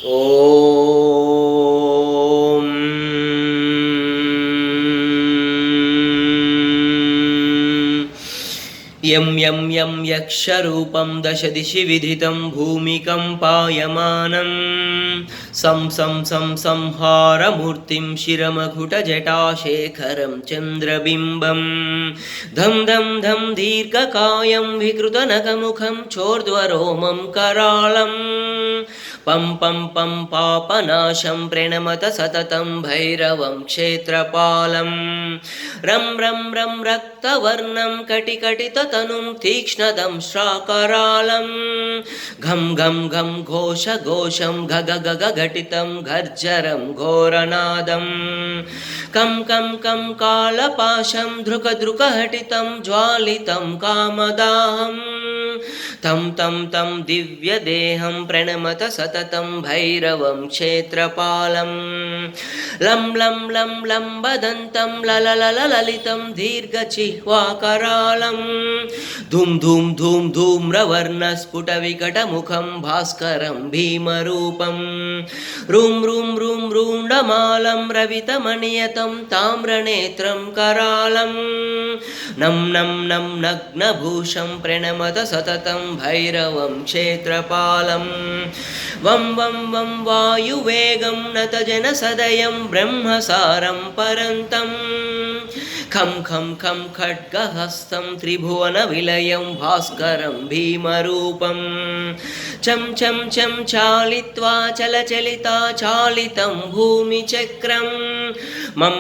ఓం యం యం యం యక్షరూపం దశ దిశి విదితం భూమికంపాయమానం సం సం సం సంహారమూర్తిం శిరమకుటజటాశేఖరం చంద్రబింబం ధం ధం ధం దీర్ఘకాయం వికృతనఖముఖం చోర్ధ్వరోమం కరాళం పం పం పం పాపనాశం ప్రణమత సతతం భైరవం క్షేత్రపాలం రం రం రం రక్తవర్ణం కటికటితతనుం తీక్ష్ణదం శ్రాకరాళం ఘం ఘం ఘం ఘోష ఘోషం గగ గగ ఘటితం ఘర్జరం ఘోరనాదం కం కం కం కాళపాశం ధృక ధృక హటితం జ్వాలితం కామదాహం తం తం తం దివ్యదేహం ప్రణమత సతతం భైరవం క్షేత్రపాలం లం లం లం లంబదంతం లలలల లలితం దీర్ఘచిహ్వాకరాళం ధూం ధూం ధూం ధూమ్రవర్ణ స్ఫుట వికటముఖం భాస్కరం భీమరూపం రూం రూం రూం రూండమాలం రవితమణియతం తామ్రనేత్రం కరాళం నం నం నం నగ్నభూషం ప్రణమత సతతం భైరవం క్షేత్రపాలం వం వం వం వాయువేగం నతజన సదయం బ్రహ్మసారం పరంతం ఖం ఖం ఖం ఖడ్గహస్తం త్రిభువన విలయం భాస్కరం భీమరూపం చం చం చం చాలిత్వా చలచలితా చాలితం భూమిచక్రం మం